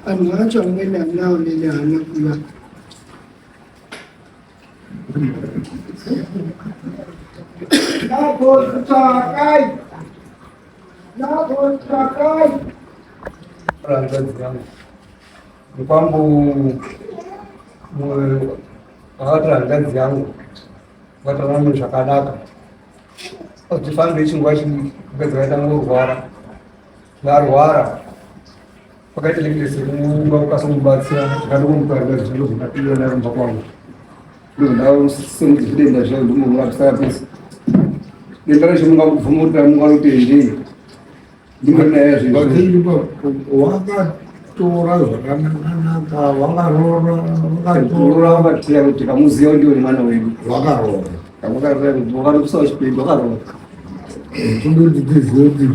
Angatsho ngena nawo lelana kuya lapho tsakai kwambo akatora nganzi yangu vatavanhu zvakanaka tifambe chingwa chipedza kaita ngorwara ndarwara pakaita lekitesekumunga ukasomubatsira ndikanomukarira zviro zvakationa rumba kwangu ndondau semudzifidenda zvao ndimomurapisa pesa denda racho mungamubvumurira munganotendei ndingonaya zvinhu wakatora zvakanaka wakaroora vakatiya kuti kamuziva ndiwo nemwana wedu wakaroora wakanokusawo chipedu wakaroora tondoti tizive kuti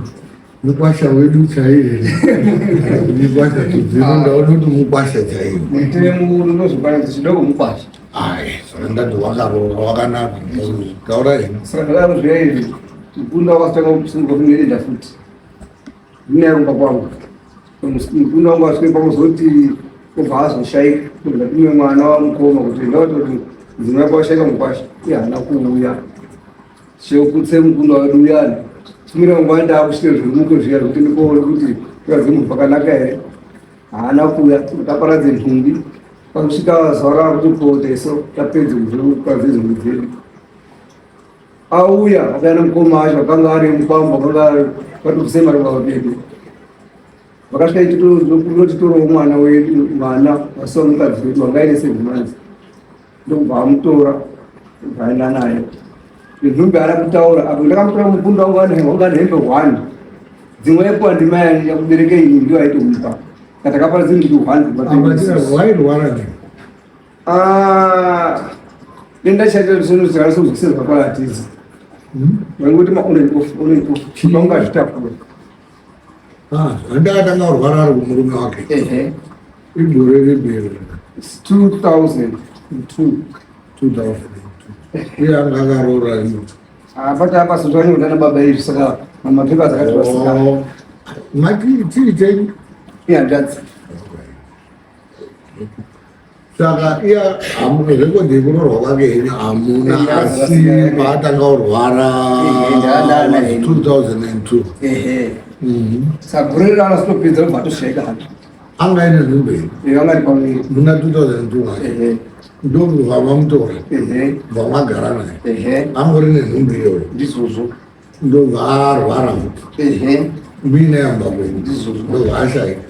mukwasha wedu chaiye mukwasha tizvinondaunoti mukwasha chaiye mutemo unozokwanisa chidoko mukwasha ai saka ndati wakaroora wakanaka taura ine saka ndakaro zvaizvi mukunda wakatanga kusunga kunedenda futi ndinayarumba kwangu mukunda wangu asvike pakuzoti ubva azoshaika ndimwe mwana wamukoma kuti ndautoti dzimwe yako washaika mukwasha iye haana kuuya chekutse mukunda wedu uyani chimira nguva ndaakusvike zvimuko zviya zvokuti ndikoone kuti kuradze munhu pakanaka here haana kuuya taparadze nhumbi pakusvika zuva rakuti poteso tapedze kuradze nhumbi dzedu auya akaenda mukoma acho akanga ari mupambo akanga vatokuse maruva pedu vakasvika itotitorowo mwana wedu mwana wasiwa mukadzi wedu wangaine 7 months ndokubva amutora vaenda naye nhumbi ara kutaura apo ndakamutora mukunda wangu wanga nehembe 1 dzimwe yepo andimai yakubereka ini ndio aitomupa katakaparadzi ndiri 1 wairwara ne denda chaitosozokuserwa kwalatiza vaingoti maunenchipa ungazvitakura andakatanga kurwara ari kumurume wake igore reberi 2002 uye anga akaroora ino patapasotwanyona nababa izvi saka mapepa zakatiwasika matii chenyu ihanzvadzi saka iya hamurekodhi kurorwa kwake henyu hamuna asi paatanga kurwara 2002 saka gore rero anasitopedza robva atoshaika hake anga ine nhumbi angari pamiri muna 2002 ndobva mamutora bva magara naye angori nenhumbi iyoyo ndizvozvo ndobva arwara futi muineyamba kwenyu ndobva ashaika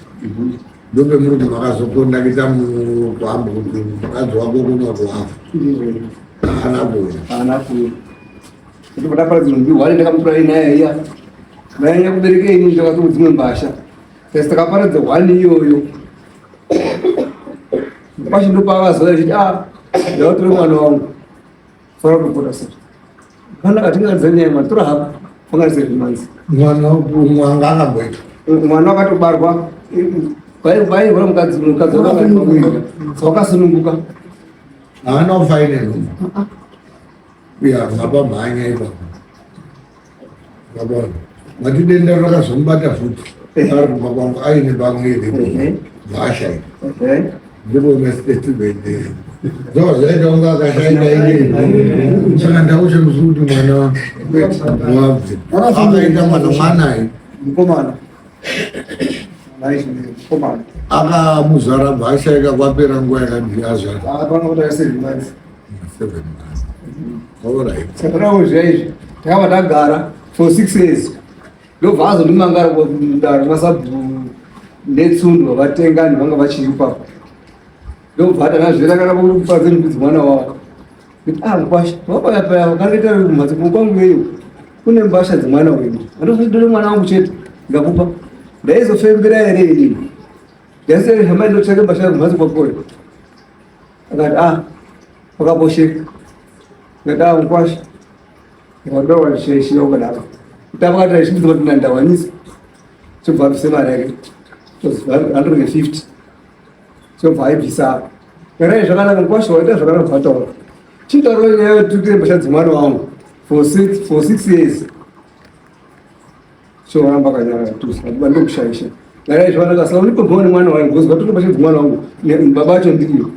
ndobe muri kuti makazokonda kuita mukwambo kuti mukadzi wako kunorwafa haana kuya kuti pataparadzi nhumbi 1 ndakamutora inaye iya vainya kubereka ini ndakati dzimwe mbasha asi takaparadza 1 iyoyo pachindopavazoa chiti ndautore mwana wangu fara kutopota sati kana katingadzanyaya tora hapa fangarise zvimanzi mwana akamboita mwana wakatobarwa vairwara mukadzi wakasununguka haana ufaine nhumbi ya mapamhanya ipapo abona mati denda rakazomubata futi ari kumba kwangu aine pamwiri vaashaika ndipo mestatement zvaita unga akashaika inini saka ndauchemusi kuti mwana wabve akaita mwanai mukomana akamuzvara bvaashaika kwapera nguva yakadii azvara panokuta 7 months alright saka ndarawo zvaizvi takabva tagara for 6 years ndobva azondimangara kudaro masabhu ndetsundwa vatenga ndivanga vachiripapo ndobva atanazverakakakupadze nukudzi mwana wavo kuti mukwasha wapayapaya wakandiita mumhatso mukwangu iyo kune mbasha dzemwana wedu andozodore mwana wangu chete ngakupa ndaizofembera here inini ndasiri hama ndotsvake mbasha kumhatso kwakoyo akati wakabosheka ngati mukwasha ndikadowaishaishiya ukadaro kutavakati aishimidza kuti nandawanisa chobva abvise mari yake 150 chobva aibvisa ngarai zvakanaka mukwasha waita zvakanaka zvataura chitauro nyaya yotukire mbasha dzemwana wangu for 6 years. So hamba kanyara tu bando kushaisha. Na yeye shwana kasa ulipomwona mwana wangu kwa sababu tunapasha mwana wangu ni babacho ndio.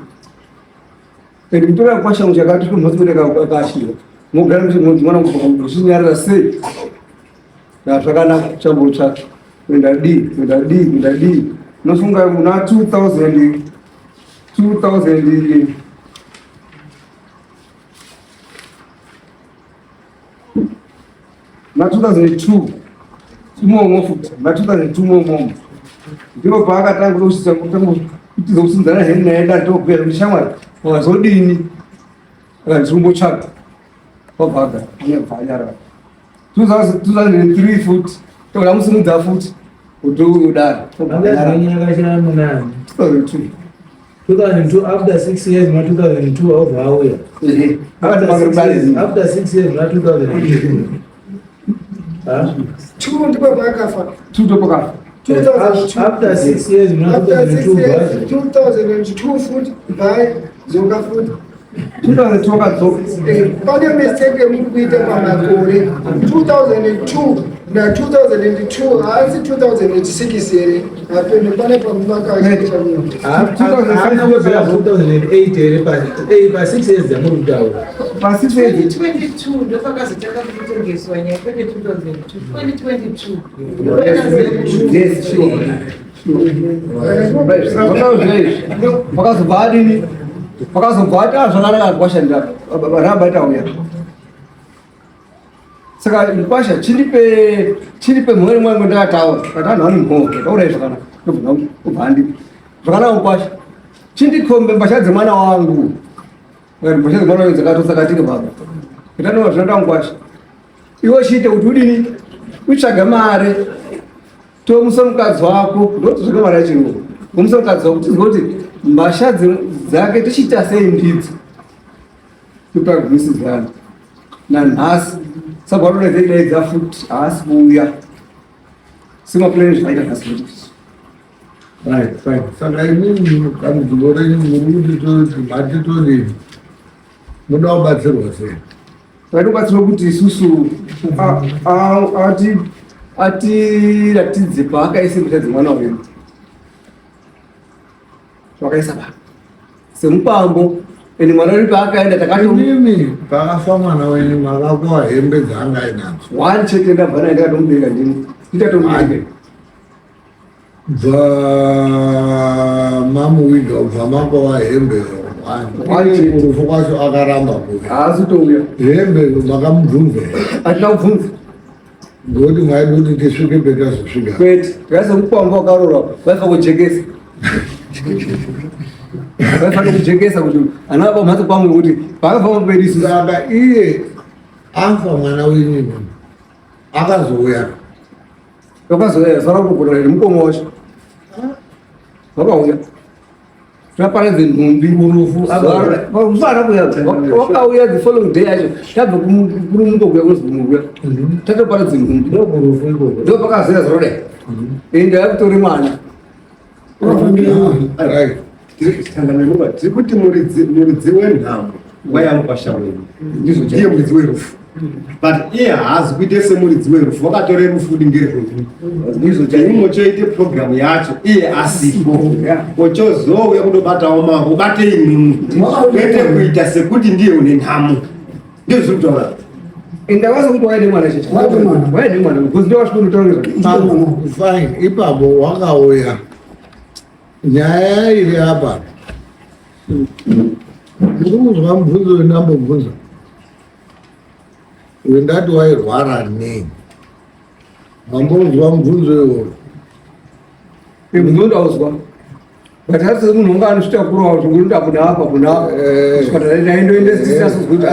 Ndio kwasha mchakato tu mmoja kashira. Mugara mwana wangu kwa kushinyara sei. Na sakana chambo chake. Kwenda D. Nafunga na 2000 na 2002 imomo futhi na 2002 imomo ndipo paakatanga kusisa kuti zokusinzana henena topera mshamwari wazodini chirumbo chake wabvaga nebvanyara 2003 futhi toda musimudza futhi kuti udaro 2002 after 6 years na 2002 over after 6 years na 2002 Two ndipo pakafa. After 6 years na 2002 foot by zoga foot. 2002 Pane mistake mukuita pamakore 2002 na 2002 asi 2006 here apende pane pamaka achiita munhu 2008 pa 6 years ya murutaura pa 6 years 2022 ndo pakazotanga kutengeswa nyaya kwete 2022 yes sure vakazobvadini vakazobvata zvakanaka kwashandira rabaita uya saka kwasha chiripe mhuri mwangu ndakataura katanhu vane mhoko taurai zvakanaka ubvandi zvakanaka kwasha chindikombe mbasha dzemwana wangu mbasha dzemwana wangu dzakatosakatike baba katanova zvinandangu kwasha iwe chiite kuti udini utsvaga mare tomusa mukadzi wako ndoti zvika mari yachirungu ngomusa mukadzi wako tizwa kuti mbasha dzake tichiita sei ndidzo topagumisidzana nanhasi saka watodaidza futi haasi kuuya simapulani zvakaita nhasi futi Right, fine. Saka inini dambudziko renyu muri kuti matitonini muda kubatsirwa sei? taitobatsirwa kuti isusu atiratidze paakaise mbasha dzemwana wenyu zvakaisa baba semupambo ende mwana uri paakaenda Inini pakafa mwana wenyu makakowa hembe dzaangainadzo. one chete ndabva naye ndakatomubereka ndini nditatomubereka Bva mamuwidha bva makowa hembe kurufu kwacho akaramba kuya. haasi touya Hembe makamubvunza hatina kubvunza ngokuti mwaida kuti tisvike petazosvika. kwete takasemupambo wakarorwa vaifa kujekesa vaifana kujekesa kuti ana vapa mhatso pamwe kuti pakabva maperisu Saka iye afa mwana wenyu akazouya vakazoya zara kugona nemukoma wacho vakauya takaparadze nhumbi ufana kuya wakauya the following day yacho tabva kuri mungokuya kunzi muruya tatoparadze nhumbi ndo pakazoya zarodai ende yakutori mwana Right. tiri kuti muridzi wenhamo wayamupasha wenyu ndiye muridzi werufu but iye haazi kuite semuridzi werufu wakatore rufu dingerufu chaimo choite programu yacho iye asipo ochozouya kundobatawo mavo ubate imwimwi kwete kuita sekuti ndiye une nhamo ndiyo zviri kutaura ndakwazi kuti waine mwana checha waine mwana because ndowasvikonotaurira Fine. Ipapo wakauya nyaya iri apa ndiri kuzwa mubvunzo wendambobvunza wendati wairwara nei wambonzwa mubvunzo iwoyo mubvunzo ndauzwa but hasi munhu unga anosvita kurawo zvokuti akunapa kunaaindoendesisasozikuti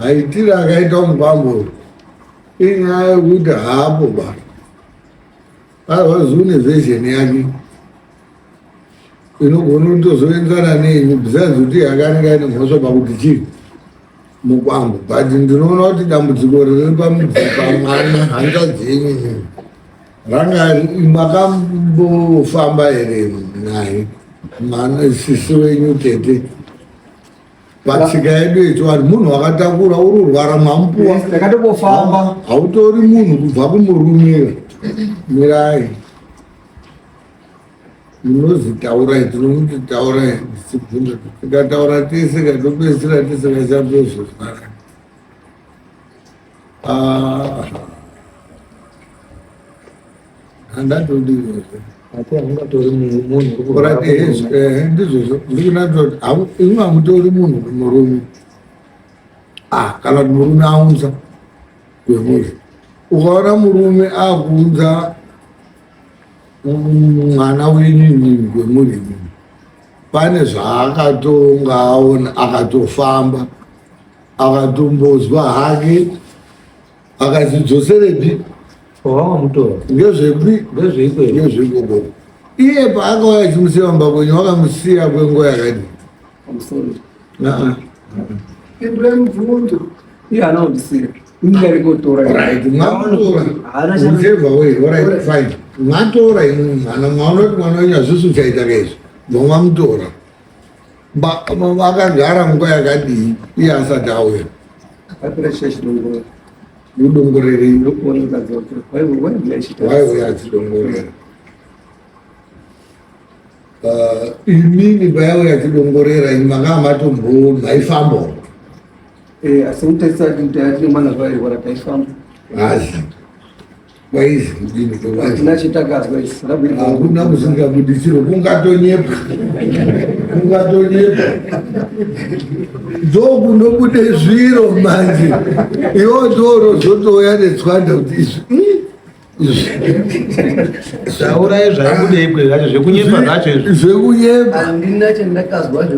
haitiri akaita mubambo inyaya yekuti haapo ba azvazune vhesheni yake inogona kutozoenzana nenyu besides kuti yakanenge ine mhosva pakuti chii mukwambo but ndinoona kuti dambudziko riri pamwana hanga dzenyu ranga makambofamba here naye sisi wenyu tete patsika yedu yechivanhu munhu wakatakura uri urwara mwamupuwa ndakatongofamba hautori munhu kubva kumurumira mirai munozi taurai tinomuti taurai sibvunza tikataura tese katopedzisira tisikachatozozwana handatodiwe ati hamungatori munhu ndizvozvo ndikunatoti imwe hamutori munhu kumurume kana kuti murume aunza kwemuri ukaona murume akuunza mwana wenyinini kwemuri pane zvaakatonga aona akatofamba akatombozwa hake akazidzoserepi wavamutora ngezvepi ngezveikwe ngezvekoko iye paakauya achimusiya mambakwenyu wakamusiya kwenguva yakadi Pindura mubvunzo. iye haana kundisiya ingarikotora right mwamutora whichever way alright fine mwatora imwe mwana mwaonoti mwana wenyu hazvisi uchaita kaizvo vamwamutora vakagara nguva yakadii iye asati auya apera chiya chidongoro udongorerei waiuya waiuya achidongorera imini payauya achidongorera ini makanga matombo maifambawo asi mutaisatine mwana zvairwara taifamba hazi kwaizi kudini hatina chitakazwa isi hakuna kusingabudisiro kungatonyepa ndokunobude zviro manje iwo ndorozotoya netswanda kuti zvaurai zvaibudeikwe zvacho zvekunyepa zvacho izvi zvekunyepa handina chandakazwa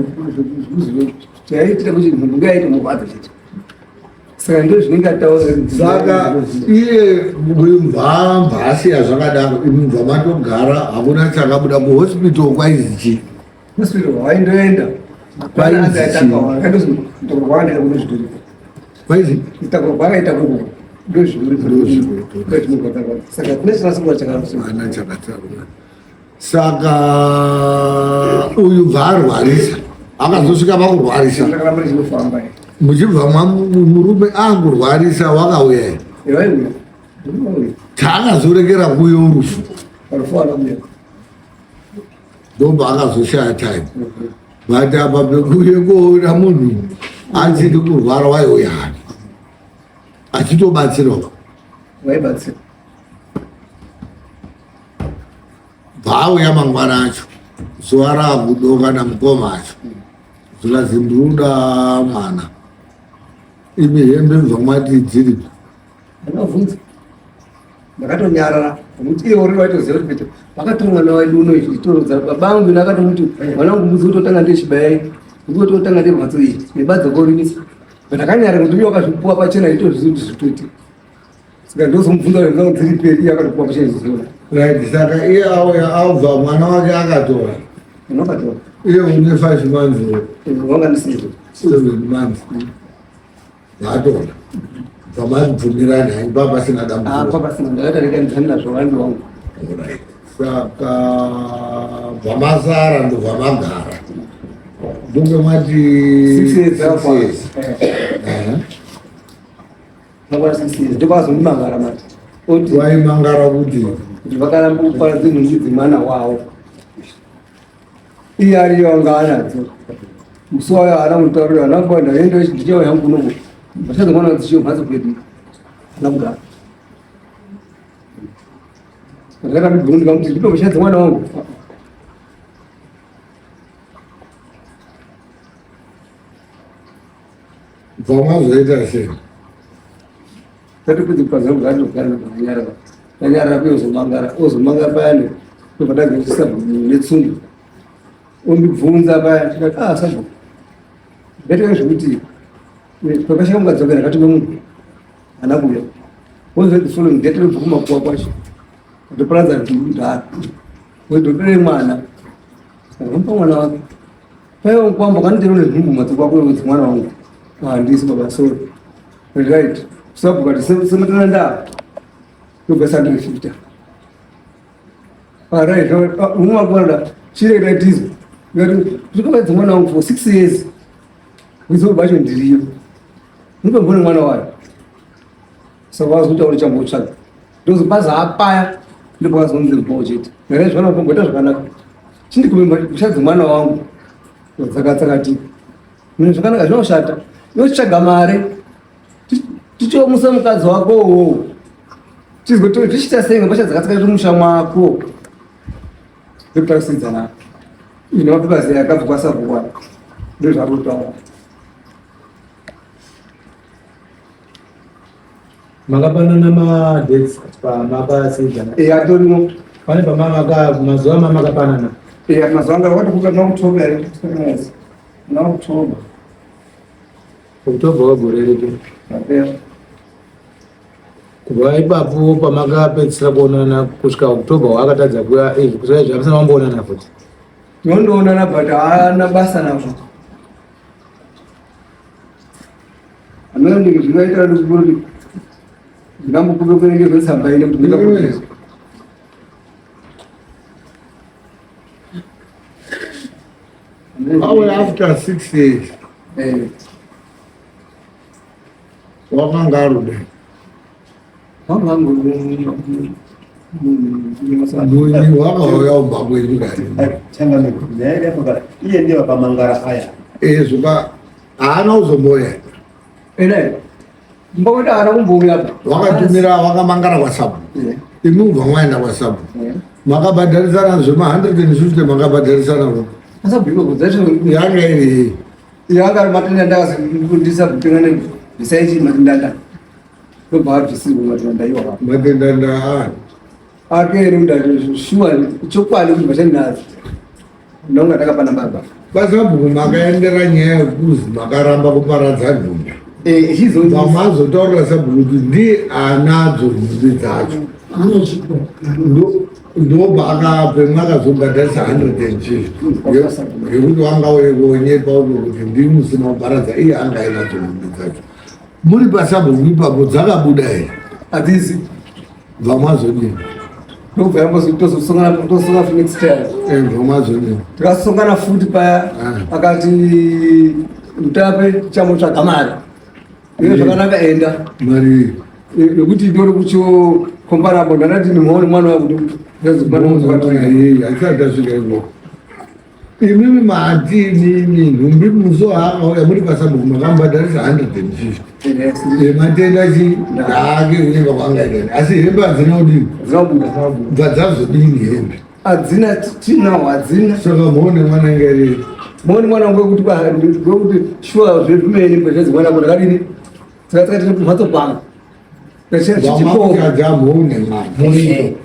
chaiitira kuti munhu ngaite mubvadza chete saka ndo zvinenge ataura saka iye mbva asiya zvakadaro imubva matogara hakuna chakabuda kuhospital kwaizi chii hospital waindoenda kwaizi ana chakataura saka uyu bva arwarisa akazosvika pakurwarisa muchibva murume angurwarisa wakauya taakazorekera kuuya urufu ndobva akazoshaya time but apa pekuye koona munhu achiri kurwara waiuya hani achitobatsirwa bvaauya mangwana acho zuva raakudoka namukoma acho zikazi ndiuda mwana imi hembe mva mwati dziripo ndakabvunza ndakatonyarara nokuti iye uri waitoziva kuti pete vakatora mwana wedu uno ichitoroza babangu ino akatomuti mwana wangu mudzi kutotanga ndechibayai ndikutotanga ndemhatso iyi nebadza korimisa ndakanyarara kuti uye wakazvipuwa pachena itozvizi kuti zvitoiti saka ndozomubvunza kuti mwangu dziri peri iye akatopuwa pachena izvozvona right saka iye auya aubva mwana wake akatora unakatora iye une 5 months wanga ndisizo 7 months vatora pamabvumirani haipa pasina dambuko papasina ndakatarika ndizanazvo vandu vangu saka bvamasara ndobvamagara ndonge mwati 6 years. ndopazondimangara mati oti waimangara kuti vakaramba kupara dzinhumbi dzemwana wavo iye ariyo anga anadzo musi wayo haana mutaurira ana kuenda endo ndichauya hangu kunoku vachadza mwana wadzichiyo mhatso kwedu ana kudaro ndakatambibvunzika kuti ndipo vachadza mwana wangu bvamazoita sei tatipedzi kupaza kugatogara nanyarara kuye ozomangara payani tobvatagachisa netsungu ondibvunza paya tikati sabhuku ndatoya zvekuti pakashaka mukadzokera akatome munhu ana kuya wozodifolo ndetorobva kumakuwa kwacho atoparadza kuti ndaro wedotore mwana akampa mwana wake paiwa kwamba kanotero nenhumbu matso kwako wedzi mwana wangu handisi baba sori right sabhuku ati sematana ndaa tobvasandikifita right umwe wakuvarada chireira tizo ndikati ndikabaidza mwana wangu for 6 years Kuzo bacho ndiriyo. Nipe mbona mwana wayo. Sababu utaona chambo chake. Ndozo baza apaya ndipo azonze budget. Ngere zvana kumbota zvakanaka. Chindi kumemba kushadza mwana wangu. Dzakatsakati. Munhu zvakanaka zvinoshata. Yotsvaga mare. Tichomusa mukadzi wako uwowo. Tizoti tichita sei ngembasha dzakatsakati musha mwako. Ndikutasidzana. Inovapazi yakabva kwasabhuwa. Ndozvakutotaura. Makapanana ma-dates pamakasidzana. Atorimo. Pane mazuva mamakapanana. Mazuva anga watokuka naOctober here. naOctober. October wagore ripi? Kubva ipapo pamakapedzisira kuonana kusvika October wakatadza kuya kusvika zvapesana mamboonana futi. Nondoonana but haana basa nazvo. Amene zvinoita kuti ndambokupe kunenge zvetsamba ine kuti ndingakupe. How after 6 years? Wakangarude. Munyi wakauya ubva kwedu kare. Changamiko. Ndaenda pakati. Iye ndiye wakamangara aya. Zuka haana kuzomboya. Mbona ana kumbouya apa? Wakatumira wakamangara kwaSABHU. Imi ubva mwaenda kwaSABHU. Makabhadharisana zvema150 makabhadharisana. Asa bhiko kudzacho Yanga iri. yanga matenda ndakazifundisa kutengana ndisaiti matenda. Ndobva zvisiwo matenda iwawa. Matenda nda. Ake nda shuwa chokwadi kuti vachanazi. Ndonga takapana baba. kwaSABHU makaendera nyaya yekuzi makaramba kuparadza nhumbi. Chizonzi Vamazotaurira SABHU kuti ndiye anadzo nhumbi dzacho. Ndobva akape mwakazobhadharisa 150 yekuti wanga wekonyepa kuti ndimusina kuparadza iye anga ainadzo nhumbi dzacho. Muri paSABHU ipapo dzakabuda here? adzizi. Vamazodini? Ndobva yambozosongana Phoenix Stars. Vamazodini? Tikasongana futi paya akati utape chamotsvaga mari. Iyo zvakanaka enda. Mari Nekuti ndori kucho comparable ndati ndimone mwana wangu haisati iko. Imimi mati imimi nhumbi musohanga muri paSABHU makambhadharisa 150. Matenda chi ndaake kunyenga kwangaita. Asi hembe hadzina kudini? Bva dzazodini hembe? Hadzina tinawo hadzina. Saka muone mwana ngeri. Muone mwana wangu kuti shuwa zvemene mbezvedzi mwana wangu ndakadini. Tikati kumhatso panga. Vamakaja muone mwana.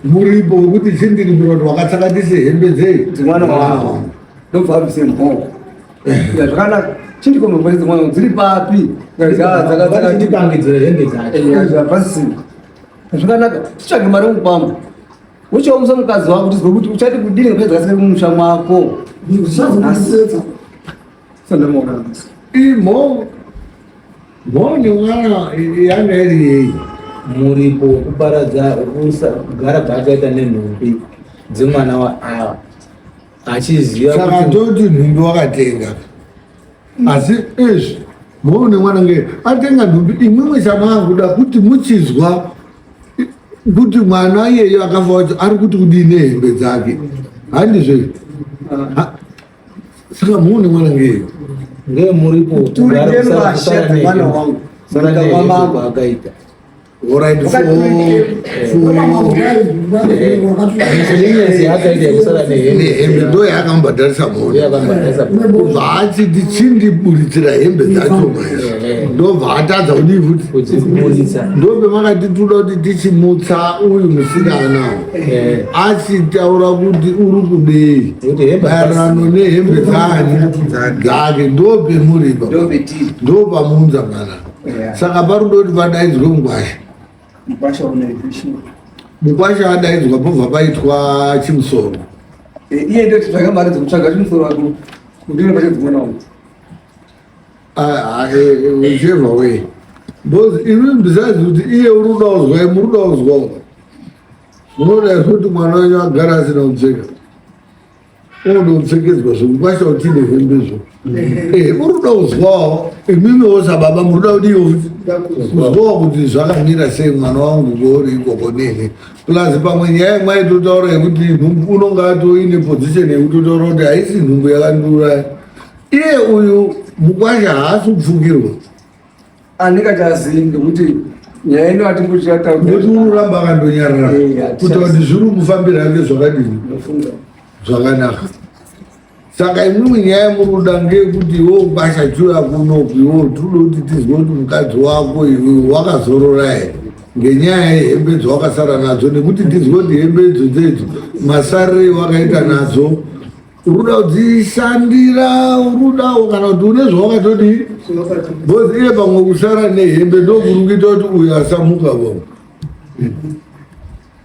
Muripo wekuti chindirimbira kuti wakatsakatise hembe dzimwana wangu. Ndobva abvise mhoko. Zvakanaka chindikombombodzi mwana wangu dziri papi? Dzakadzipangidzira hembe dzacho. Zvapasina. Zvakanaka titsvage mari mupamba. Uchiomisa mukadzi wako tizwe kuti uchati kudini kupedza kasika kumusha mwako. Sandamuona. Mhoni mwana yanga iri yei. Muripo wekuparadza kugara paakaita nenhumbi dzemwana waAwa achiziva Saka toti nhumbi wakatenga. Asi izvi mhoni mwana ngei atenga nhumbi imwimwe chamaanguda kuti muchizwa kuti mwana iyeyo akafa wacho ari kuti kudini hembe dzake. Handizvo. Saka mhoni mwana ngei. ngemuripo Turike mbasha dzemwana wangu. akaita Alright, hembe ndo yakambhadharisa mhoni. Kubva achiti chindibuditsira hembe dzacho ndobva atadza kudii futi. Ndope makati toda kuti tichimutsa uyu musikana achitaura kuti uri kudei maererano nehembe dzake ndope muripa ndopamunza mwana. Saka parudo kuti padaidzwe mugwasha. Mukwasha adaidzwa pobva paitwa chimusoro. Iye ndio titsvaga mari dzekutsvaga chimusoro wako. Kudini pashe dzimwana wangu. Whichever way. Because even besides kuti iye uruda uzwa muruda uzwa. Munoda kuti mwana wenyu agara asina kupfeka. Unoda kupfekedzwa zvokukwasha utine hembe zvo. uruda uzwawo imimi wosababa muruda udiyo uzwawo kuti zvakamira sei mwana wangu gori ikokonene plus pamwe nyaya mwaitotaura yekuti nhumbu unonga atoine position yekuti totaura kuti haisi nhumbu yakandura iye uyu mukwasha haasi kupfungirwa andingachazivi ngekuti nyaya ino nekuti unoramba akandonyarara kuti kuti zviri kufambira ake zvakadini zvakanaka saka imwe nyaya muruda ngeyekuti iwo kwasha chuya kunoku iwo tinoda kuti tizwe kuti mukadzi wako iwe wakazorora here ngenyaya yehembe dzawakasara nadzo nekuti tizwe kuti hembe idzodzo masarire wakaita nadzo uruda kudzishandira uruda kana kuti une zvawakatodii bhozi iye pamwe kusara nehembe ndokuri kuita kuti uyu asamuka vamwe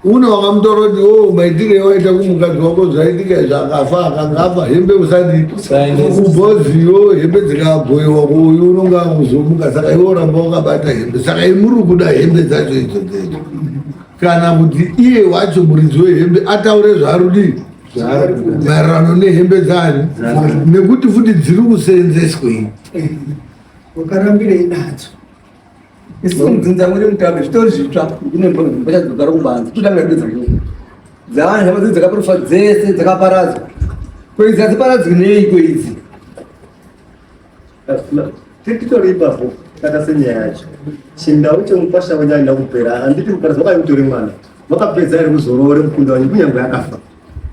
une wakamutaura kuti o maitire waita kumukadzi wako zvaitika zvakafa akangafa hembe usati kubhoziyo hembe dzikabhoiwa kuuyu unonga kuzomuka saka iwe uramba wakabata hembe saka imuri kuda hembe dzacho idzodzo kana kuti iye wacho muridzi wehembe ataure zvarudii maererano nehembe dzani nekuti futi dziri kuseenzeswei wakarambirei nadzo isimudzinza muri mutambe zvitori zvitsva kunembachadzogara kubanza totanga ndo dzaiyo dzavanhu hama dzii dzakaprofa dzese dzakaparadzwa kwei dzadziparadzwi neiko idzi titori ipapo kata senyaya yacho chindau chemukwasha wanyaenda kupera handiti mukadzi vakaimutori mwana vakapedza iri kuzorore mukunda wanyu kunyange yakafa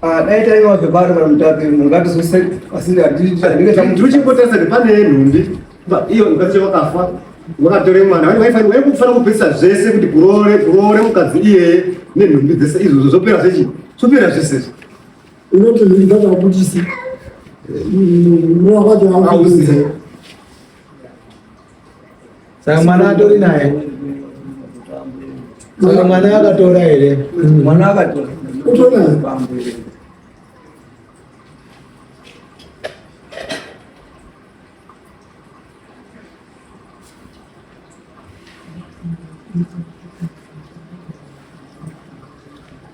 dai taiwa zvebari kana mutape mungatizose asindichipotesa kuti pane nhumbi iyo mukadzi wakafa wakatore mwana waifana kupedzisa zvese kuti kurore mukadzi iyeye nenhumbi dzese izvozvo zvopera zvechi zvopera zvese unoti nhumbi dzakabudisi auzive saka mwana atori naye saka mwana akatora here mwana akatora utonaye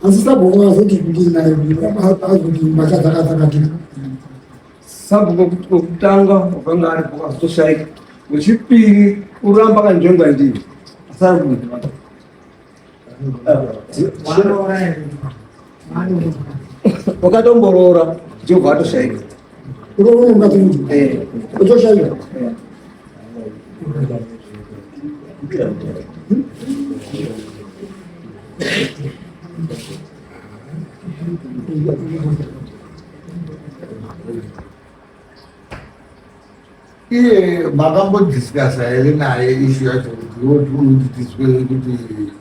asi sabhuku azoti kuti naye azoti machadzakadzakati sabhuku kokutanga wakanga ari bhuku azotoshaika wechipiri uramba kanzvenga ndii asari kuita wakatomborora jehovha atoshaika urounongati kuti utoshaika iye makambodiscasa here naye ishu yacho kuti wotiudiswe kuti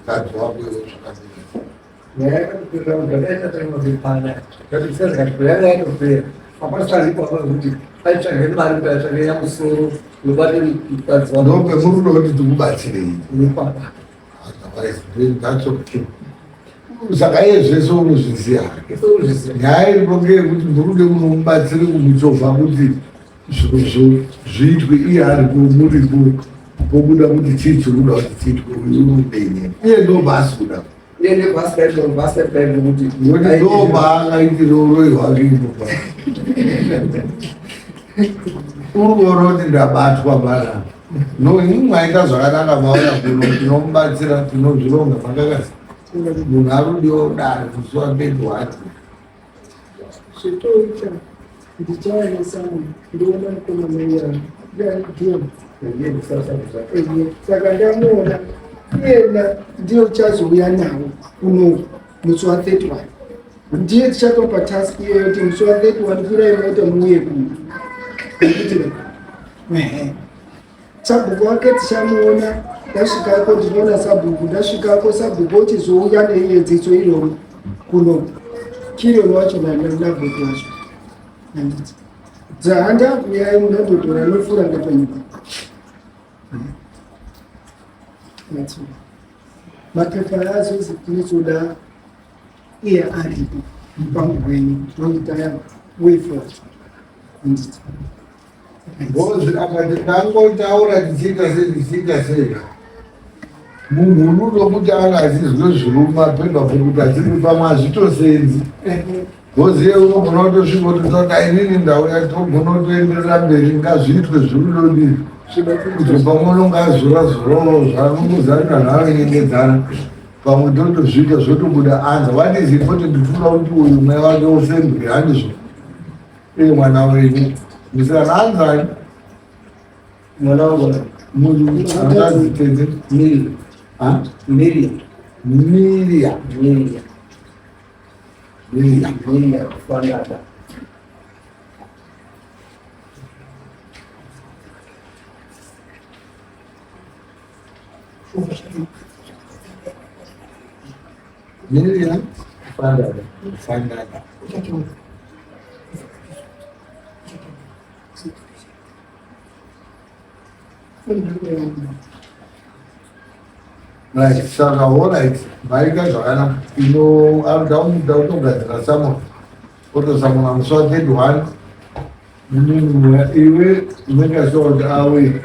kadzi wako zvakanaka murudo kuti tikubatsirei saka iye zvese unozviziva nyaya iripo ngeyekuti murude unomubatsire kumuchovha kuti zvirozvo zviitwe iye ari kumuripo pobuda kuti chii chirikuda kuti chiitwe unoudei iye ndo basi kuda kuti ndo baakaitire uroi hwake ipopa uruvoro kuti ndabatwa bana no imwe mwaita zvakanaka maona kuno tinomubatsira tinozvironga makakasi munhu arudiwo dare kusuwa bedzi wati zvitoita ndichaonesana ndiona mukomamaiya saka ndamuona iyena ndiyo chazouya nawo unoku musi wa31 ndiye tichatopa task iyoyo kuti musi wa31 kurai moita muuye kuno sabhuku wake tichamuona ndasvikako ndinoona sabhuku ndasvikako sabhuku ochizouya neiedziso iroro kuno kironi wacho nabhuku wacho anditi dzahandakuyai munandotora nofura ndepanyika mapepa azozi tinozoda iye aripo pamugwenyu tinoitaya way forward anditi bhozi akati tangotaura tichiita sei munhu unodo kuti anga achizwe zviri mumapendwa pekuti achiri pamwe hazvitosenzi Ngoziye unogona kutosvika kuti saka inini ndauya togona kutoenderera mberi ngazviitwe zvirulodii kuti pamwe unongazura-zurawo zvanongozarika zvavanonyengedzana pamwe totozvika zvotobuda anza what is it kuti ndifuna kuti uyu mai wake ufembwe handizvo iye mwana wenyu misana anzani mwana wangu angazi tete Miriam. Miriam Fandata. Miriam Fandada. right saka alright maika zvakanaka ndaunogadzira samon otosamona musi wa 31 iwe unenge soti awe